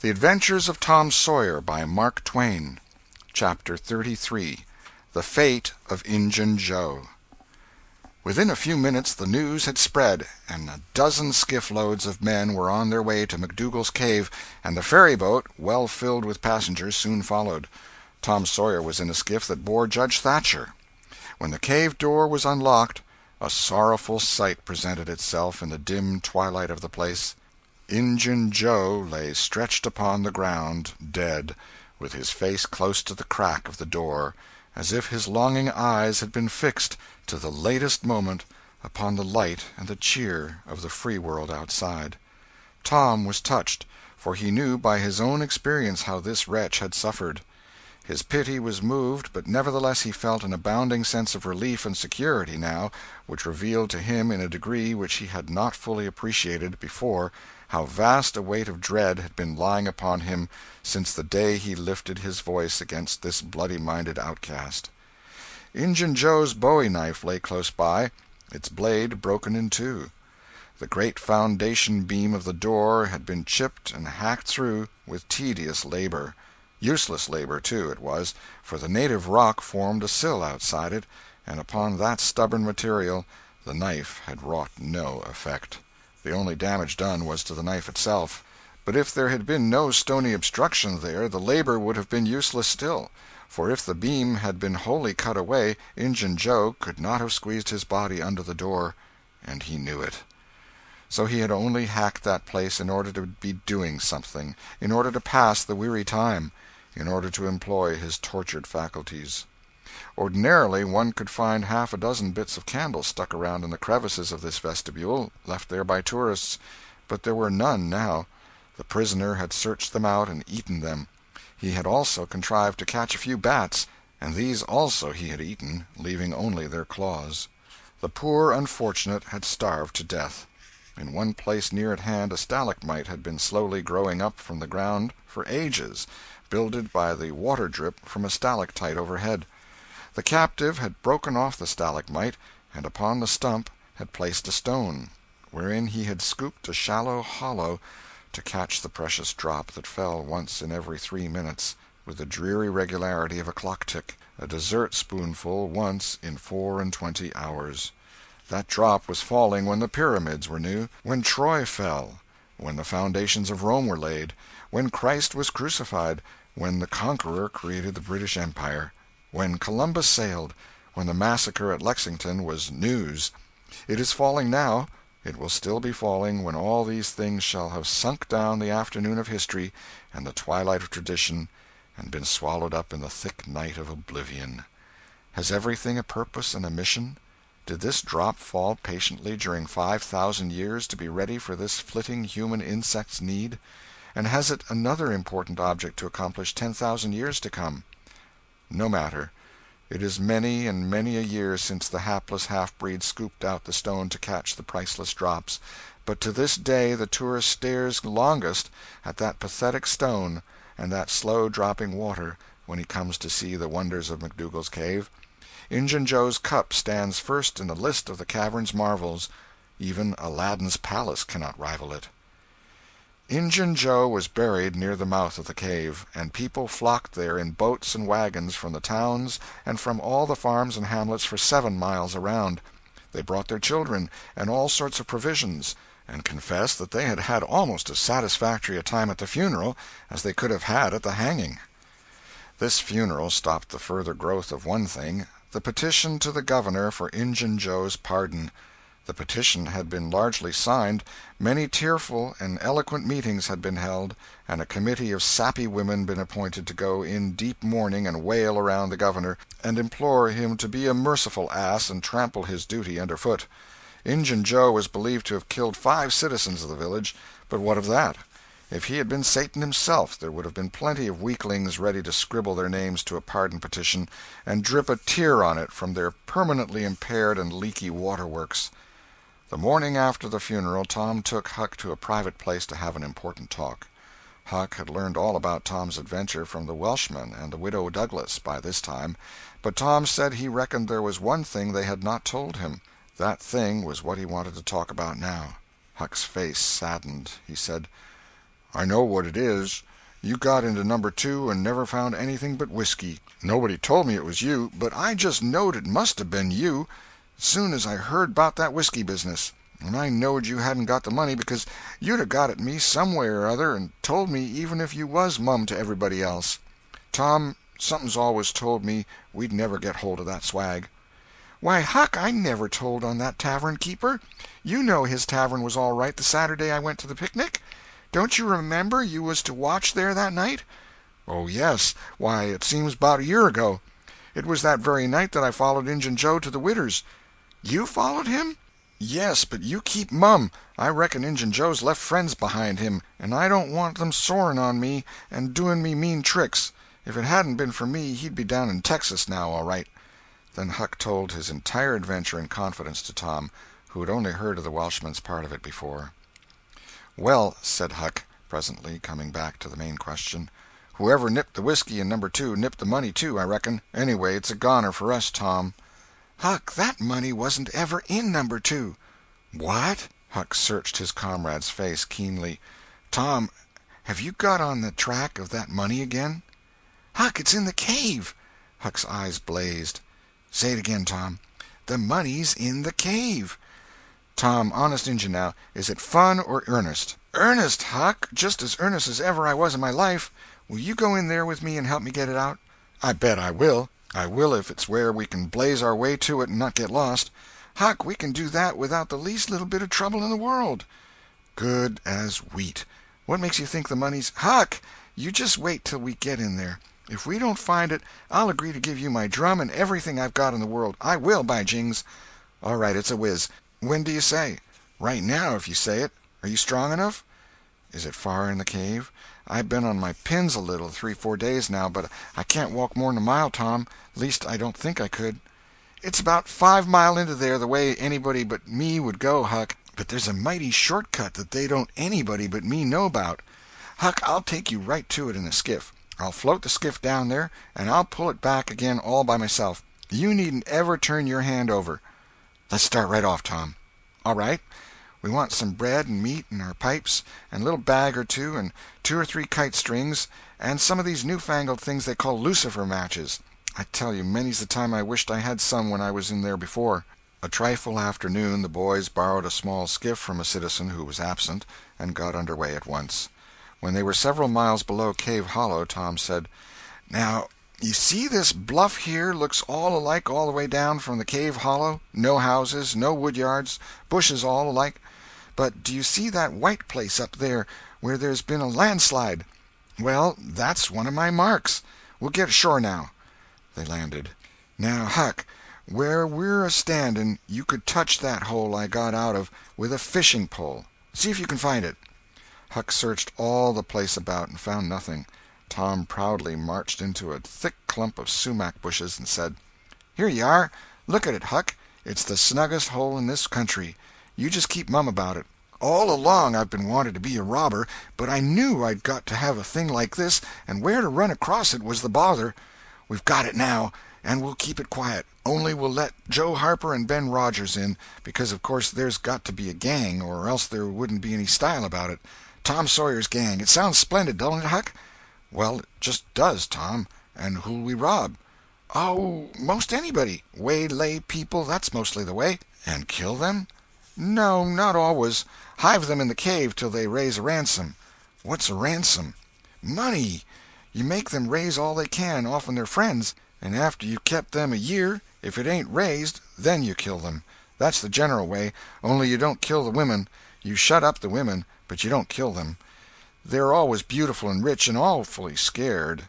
The Adventures of Tom Sawyer by Mark Twain. Chapter 33. The Fate of Injun Joe. Within a few minutes the news had spread, and a dozen skiff-loads of men were on their way to McDougal's cave, and the ferry-boat, well filled with passengers, soon followed. Tom Sawyer was in a skiff that bore Judge Thatcher. When the cave door was unlocked, a sorrowful sight presented itself in the dim twilight of the place. Injun Joe lay stretched upon the ground, dead, with his face close to the crack of the door, as if his longing eyes had been fixed, to the latest moment, upon the light and the cheer of the free world outside. Tom was touched, for he knew by his own experience how this wretch had suffered. His pity was moved, but nevertheless he felt an abounding sense of relief and security now, which revealed to him in a degree which he had not fully appreciated before how vast a weight of dread had been lying upon him since the day he lifted his voice against this bloody-minded outcast. Injun Joe's bowie-knife lay close by, its blade broken in two. The great foundation beam of the door had been chipped and hacked through with tedious labor. Useless labor, too, it was, for the native rock formed a sill outside it, and upon that stubborn material the knife had wrought no effect. The only damage done was to the knife itself. But if there had been no stony obstruction there, the labor would have been useless still, for if the beam had been wholly cut away, Injun Joe could not have squeezed his body under the door, and he knew it. So he had only hacked that place in order to be doing something, in order to pass the weary time, in order to employ his tortured faculties. Ordinarily one could find half a dozen bits of candle stuck around in the crevices of this vestibule, left there by tourists, but there were none now. The prisoner had searched them out and eaten them. He had also contrived to catch a few bats, and these also he had eaten, leaving only their claws. The poor unfortunate had starved to death. In one place near at hand a stalagmite had been slowly growing up from the ground for ages, builded by the water drip from a stalactite overhead. The captive had broken off the stalagmite, and upon the stump had placed a stone, wherein he had scooped a shallow hollow to catch the precious drop that fell once in every 3 minutes, with the dreary regularity of a clock-tick, a dessert-spoonful once in 24 hours. That drop was falling when the pyramids were new, when Troy fell, when the foundations of Rome were laid, when Christ was crucified, when the Conqueror created the British Empire, when Columbus sailed, when the massacre at Lexington was news. It is falling now. It will still be falling when all these things shall have sunk down the afternoon of history and the twilight of tradition, and been swallowed up in the thick night of oblivion. Has everything a purpose and a mission? Did this drop fall patiently during 5,000 years to be ready for this flitting human insect's need? And has it another important object to accomplish 10,000 years to come? No matter. It is many and many a year since the hapless half-breed scooped out the stone to catch the priceless drops, but to this day the tourist stares longest at that pathetic stone and that slow-dropping water when he comes to see the wonders of McDougal's cave. Injun Joe's cup stands first in the list of the cavern's marvels. Even Aladdin's palace cannot rival it. Injun Joe was buried near the mouth of the cave, and people flocked there in boats and wagons from the towns and from all the farms and hamlets for 7 miles around. They brought their children and all sorts of provisions, and confessed that they had had almost as satisfactory a time at the funeral as they could have had at the hanging. This funeral stopped the further growth of one thing, the petition to the governor for Injun Joe's pardon. The petition had been largely signed, many tearful and eloquent meetings had been held, and a committee of sappy women been appointed to go in deep mourning and wail around the governor, and implore him to be a merciful ass and trample his duty under foot. Injun Joe was believed to have killed 5 citizens of the village, but what of that? If he had been Satan himself, there would have been plenty of weaklings ready to scribble their names to a pardon petition and drip a tear on it from their permanently impaired and leaky waterworks. The morning after the funeral Tom took Huck to a private place to have an important talk. Huck had learned all about Tom's adventure from the Welshman and the Widow Douglas by this time, but Tom said he reckoned there was one thing they had not told him. That thing was what he wanted to talk about now. Huck's face saddened. He said, I know what it is. You got into number 2 and never found anything but whiskey. Nobody told me it was you, but I just knowed it must have been you soon as I heard about that whiskey business. And I knowed you hadn't got the money because you'd have got at me some way or other and told me even if you was mum to everybody else. Tom, something's always told me we'd never get hold of that swag." "Why, Huck, I never told on that tavern keeper. You know his tavern was all right the Saturday I went to the picnic. Don't you remember you was to watch there that night?" "Oh, yes. Why, it seems 'bout a year ago. It was that very night that I followed Injun Joe to the Widder's." "You followed him?" "Yes, but you keep mum. I reckon Injun Joe's left friends behind him, and I don't want them soring on me and doing me mean tricks. If it hadn't been for me he'd be down in Texas now, all right." Then Huck told his entire adventure in confidence to Tom, who had only heard of the Welshman's part of it before. "Well," said Huck, presently, coming back to the main question, "whoever nipped the whiskey in number 2 nipped the money, too, I reckon. Anyway, it's a goner for us, Tom." "Huck, that money wasn't ever in number 2. "What?" Huck searched his comrade's face keenly. "Tom, have you got on the track of that money again?" "Huck, it's in the cave." Huck's eyes blazed. "Say it again, Tom." "The money's in the cave." "Tom, honest Injun now, is it fun or earnest?" "Earnest, Huck, just as earnest as ever I was in my life. Will you go in there with me and help me get it out?" "I bet I will. I will if it's where we can blaze our way to it and not get lost." "Huck, we can do that without the least little bit of trouble in the world." "Good as wheat. What makes you think the money's—" "Huck, you just wait till we get in there. If we don't find it, I'll agree to give you my drum and everything I've got in the world. I will, by jings." "All right, it's a whiz. When do you say?" "Right now, if you say it. Are you strong enough?" "Is it far in the cave? I've been on my pins a little 3-4 days now, but I can't walk more'n a mile, Tom. Least I don't think I could." "It's about 5 mile into there the way anybody but me would go, Huck. But there's a mighty short cut that they don't anybody but me know about. Huck, I'll take you right to it in a skiff. I'll float the skiff down there, and I'll pull it back again all by myself. You needn't ever turn your hand over." "Let's start right off, Tom." "All right. We want some bread and meat and our pipes, and a little bag or two, and 2 or 3 kite strings, and some of these newfangled things they call lucifer matches. I tell you, many's the time I wished I had some when I was in there before." A trifle after noon the boys borrowed a small skiff from a citizen who was absent, and got under way at once. When they were several miles below Cave Hollow, Tom said, "Now, you see this bluff here looks all alike all the way down from the cave hollow? No houses, no wood yards, bushes all alike. But do you see that white place up there where there's been a landslide? Well, that's one of my marks. We'll get ashore now." They landed. "Now, Huck, where we're a-standing you could touch that hole I got out of with a fishing pole. See if you can find it." Huck searched all the place about and found nothing. Tom proudly marched into a thick clump of sumac bushes and said, "Here you are. Look at it, Huck. It's the snuggest hole in this country. You just keep mum about it. All along I've been wanting to be a robber, but I knew I'd got to have a thing like this, and where to run across it was the bother. We've got it now, and we'll keep it quiet. Only we'll let Joe Harper and Ben Rogers in, because of course there's got to be a gang, or else there wouldn't be any style about it. Tom Sawyer's gang. It sounds splendid, don't it, Huck?" "Well, it just does, Tom. And who'll we rob?" "Oh, most anybody. Waylay people, that's mostly the way." "And kill them?" "No, not always. Hive them in the cave till they raise a ransom." "What's a ransom?" "Money. You make them raise all they can off'n their friends, and after you kept them a year, if it ain't raised, then you kill them. That's the general way, only you don't kill the women. You shut up the women, but you don't kill them. They're always beautiful and rich and awfully scared.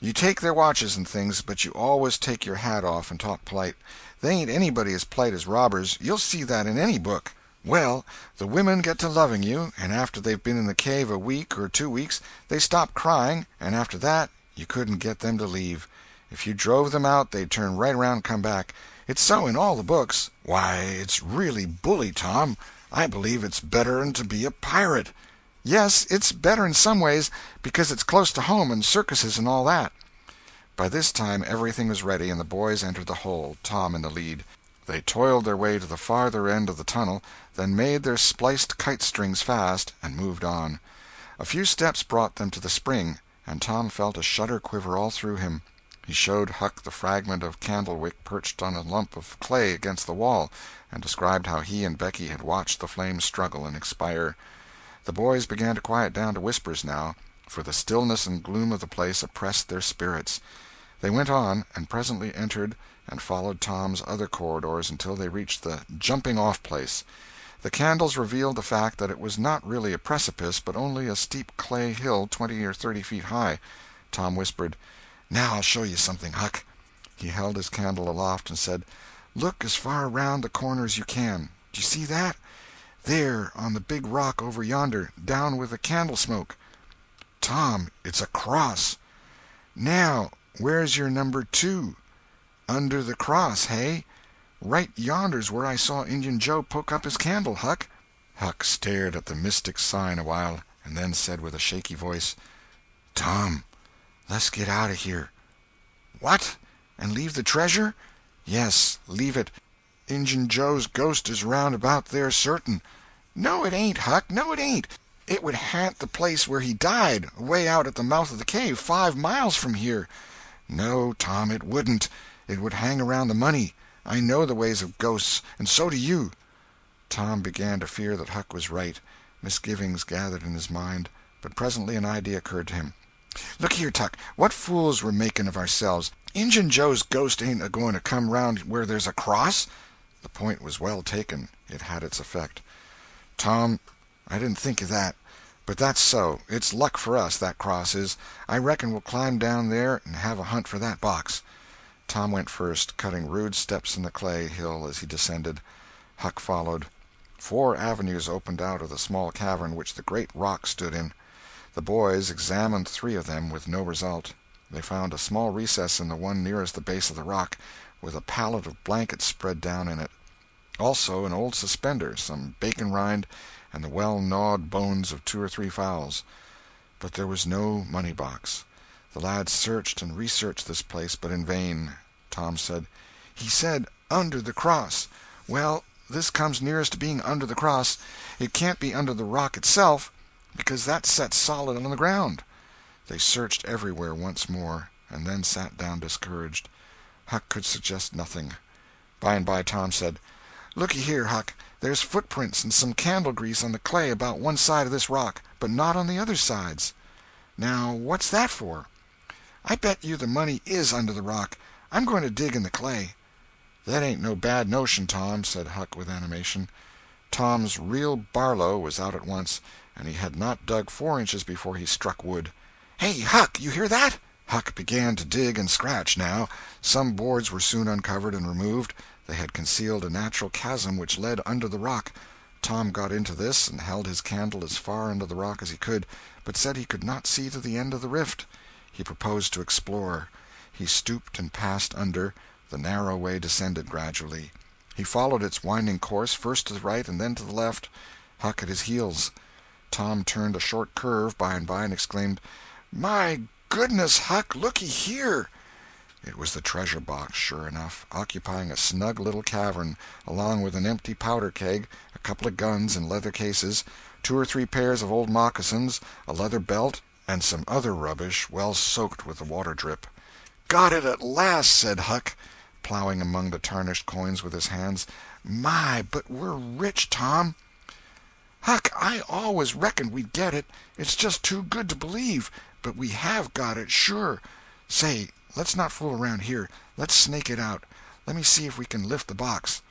You take their watches and things, but you always take your hat off and talk polite. They ain't anybody as polite as robbers. You'll see that in any book. Well, the women get to loving you, and after they've been in the cave a week or 2 weeks, they stop crying, and after that you couldn't get them to leave. If you drove them out, they'd turn right around and come back. It's so in all the books." "Why, it's really bully, Tom. I believe it's better'n to be a pirate." "Yes, it's better in some ways, because it's close to home and circuses and all that." By this time everything was ready, and the boys entered the hole, Tom in the lead. They toiled their way to the farther end of the tunnel, then made their spliced kite strings fast, and moved on. A few steps brought them to the spring, and Tom felt a shudder quiver all through him. He showed Huck the fragment of candle-wick perched on a lump of clay against the wall, and described how he and Becky had watched the flames struggle and expire. The boys began to quiet down to whispers now, for the stillness and gloom of the place oppressed their spirits. They went on, and presently entered and followed Tom's other corridors until they reached the jumping-off place. The candles revealed the fact that it was not really a precipice, but only a steep clay hill 20 or 30 feet high. Tom whispered, "Now I'll show you something, Huck." He held his candle aloft and said, "Look as far around the corner as you can. Do you see that? There, on the big rock over yonder, down with the candle smoke." "Tom, it's a cross." "Now, where's your number 2? Under the cross, hey? Right yonder's where I saw Injun Joe poke up his candle, Huck." Huck stared at the mystic sign a while, and then said with a shaky voice, "Tom, let's get out of here." "What? And leave the treasure?" "Yes, leave it. Injun Joe's ghost is round about there certain." "No, it ain't, Huck, no, it ain't. It would ha'nt the place where he died, away out at the mouth of the cave, 5 miles from here." "No, Tom, it wouldn't. It would hang around the money. I know the ways of ghosts, and so do you." Tom began to fear that Huck was right. Misgivings gathered in his mind, but presently an idea occurred to him. "Look here, Tuck, what fools we're making of ourselves. Injun Joe's ghost ain't a-going to come round where there's a cross." The point was well taken. It had its effect. "Tom, I didn't think of that. But that's so. It's luck for us, that cross is. I reckon we'll climb down there and have a hunt for that box." Tom went first, cutting rude steps in the clay hill as he descended. Huck followed. 4 avenues opened out of the small cavern which the great rock stood in. The boys examined 3 of them, with no result. They found a small recess in the one nearest the base of the rock, with a pallet of blankets spread down in it. Also an old suspender, some bacon rind, and the well-gnawed bones of 2 or 3 fowls. But there was no money-box. The lads searched and researched this place, but in vain. Tom said, "He said under the cross. Well, this comes nearest to being under the cross. It can't be under the rock itself, because that's set solid on the ground." They searched everywhere once more, and then sat down discouraged. Huck could suggest nothing. By and by Tom said, "Looky here, Huck, there's footprints and some candle grease on the clay about one side of this rock, but not on the other sides. Now, what's that for?" "I bet you the money is under the rock. I'm going to dig in the clay." "That ain't no bad notion, Tom," said Huck with animation. Tom's real Barlow was out at once, and he had not dug 4 inches before he struck wood. "Hey, Huck, you hear that?" Huck began to dig and scratch now. Some boards were soon uncovered and removed. They had concealed a natural chasm which led under the rock. Tom got into this and held his candle as far under the rock as he could, but said he could not see to the end of the rift. He proposed to explore. He stooped and passed under. The narrow way descended gradually. He followed its winding course, first to the right and then to the left, Huck at his heels. Tom turned a short curve by and by and exclaimed, "My goodness, Huck, looky here!" It was the treasure box, sure enough, occupying a snug little cavern, along with an empty powder keg, a couple of guns in leather cases, 2 or 3 pairs of old moccasins, a leather belt, and some other rubbish well soaked with the water drip. "Got it at last," said Huck, plowing among the tarnished coins with his hands. "My, but we're rich, Tom." "Huck, I always reckoned we'd get it. It's just too good to believe, but we have got it, sure. Say, let's not fool around here. Let's snake it out. Let me see if we can lift the box."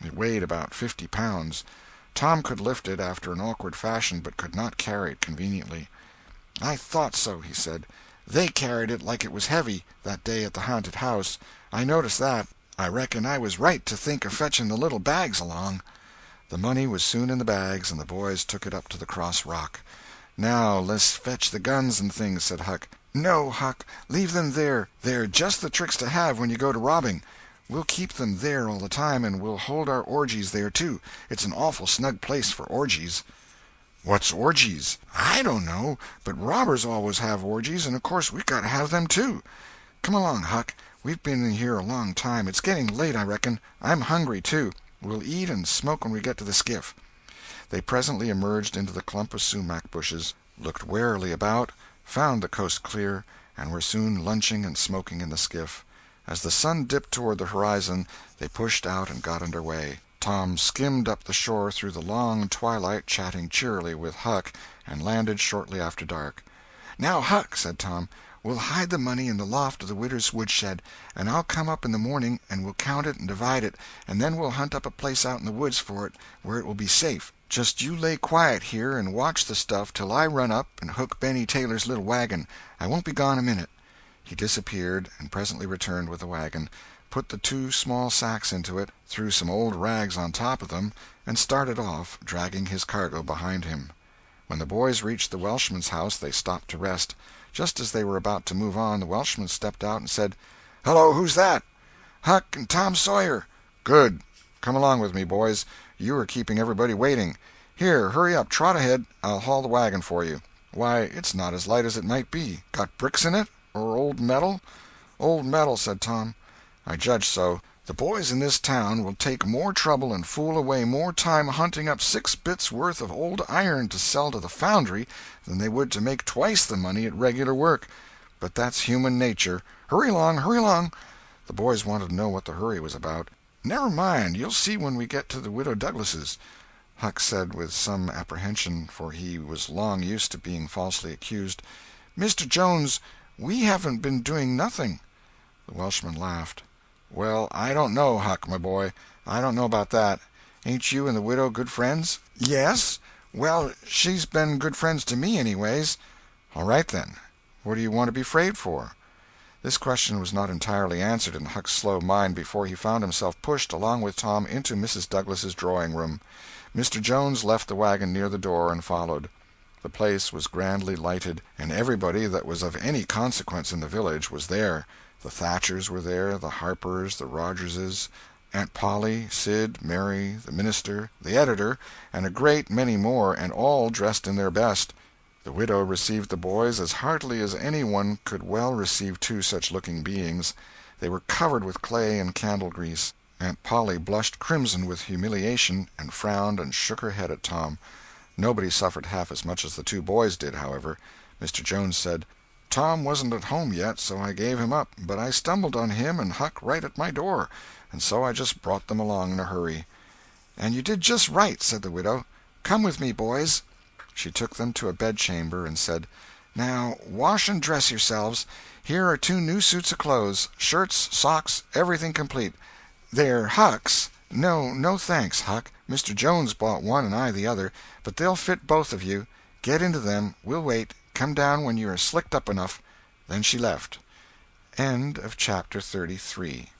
It weighed about 50 pounds. Tom could lift it after an awkward fashion, but could not carry it conveniently. "I thought so," he said. "They carried it like it was heavy, that day at the haunted house. I noticed that. I reckon I was right to think of fetching the little bags along." The money was soon in the bags, and the boys took it up to the cross rock. "Now let's fetch the guns and things," said Huck. "No, Huck, leave them there. They're just the tricks to have when you go to robbing. We'll keep them there all the time, and we'll hold our orgies there, too. It's an awful snug place for orgies." "What's orgies?" "I don't know, but robbers always have orgies, and of course we've got to have them, too. Come along, Huck. We've been in here a long time. It's getting late, I reckon. I'm hungry, too. We'll eat and smoke when we get to the skiff." They presently emerged into the clump of sumac bushes. looked warily about, found the coast clear, and were soon lunching and smoking in the skiff. As the sun dipped toward the horizon, they pushed out and got under way. Tom skimmed up the shore through the long twilight, chatting cheerily with Huck, and landed shortly after dark. "Now, Huck," said Tom, "we'll hide the money in the loft of the widow's woodshed, and I'll come up in the morning and we'll count it and divide it, and then we'll hunt up a place out in the woods for it where it will be safe. Just you lay quiet here and watch the stuff till I run up and hook Benny Taylor's little wagon. I won't be gone a minute." He disappeared, and presently returned with the wagon, put the 2 small sacks into it, threw some old rags on top of them, and started off, dragging his cargo behind him. When the boys reached the Welshman's house they stopped to rest. Just as they were about to move on, the Welshman stepped out and said, "Hello, who's that?" "Huck and Tom Sawyer." "Good. Come along with me, boys. You are keeping everybody waiting. Here, hurry up, trot ahead. I'll haul the wagon for you. Why, it's not as light as it might be. Got bricks in it? Or old metal?" "Old metal," said Tom. "I judge so. The boys in this town will take more trouble and fool away more time hunting up 6 bits worth of old iron to sell to the foundry than they would to make twice the money at regular work. But that's human nature. Hurry along, hurry along." The boys wanted to know what the hurry was about. "Never mind, you'll see when we get to the Widow Douglas's," Huck said with some apprehension, for he was long used to being falsely accused. "Mr. Jones, we haven't been doing nothing." The Welshman laughed. "Well, I don't know, Huck, my boy. I don't know about that. Ain't you and the widow good friends?" "Yes. Well, she's been good friends to me, anyways." "All right, then. What do you want to be afraid for?" This question was not entirely answered in Huck's slow mind before he found himself pushed, along with Tom, into Mrs. Douglas's drawing-room. Mr. Jones left the wagon near the door and followed. The place was grandly lighted, and everybody that was of any consequence in the village was there. The Thatchers were there, the Harpers, the Rogerses, Aunt Polly, Sid, Mary, the minister, the editor, and a great many more, and all dressed in their best. The widow received the boys as heartily as any one could well receive 2 such-looking beings. They were covered with clay and candle-grease. Aunt Polly blushed crimson with humiliation, and frowned and shook her head at Tom. Nobody suffered half as much as the 2 boys did, however. Mr. Jones said, "Tom wasn't at home yet, so I gave him up, but I stumbled on him and Huck right at my door, and so I just brought them along in a hurry." "And you did just right," said the widow. "Come with me, boys." She took them to a bedchamber and said, "Now wash and dress yourselves. Here are 2 new suits of clothes, shirts, socks, everything complete. They're Huck's. No thanks, Huck. Mr. Jones bought one and I the other, but they'll fit both of you. Get into them. We'll wait. Come down when you are slicked up enough." Then she left. End of chapter 33.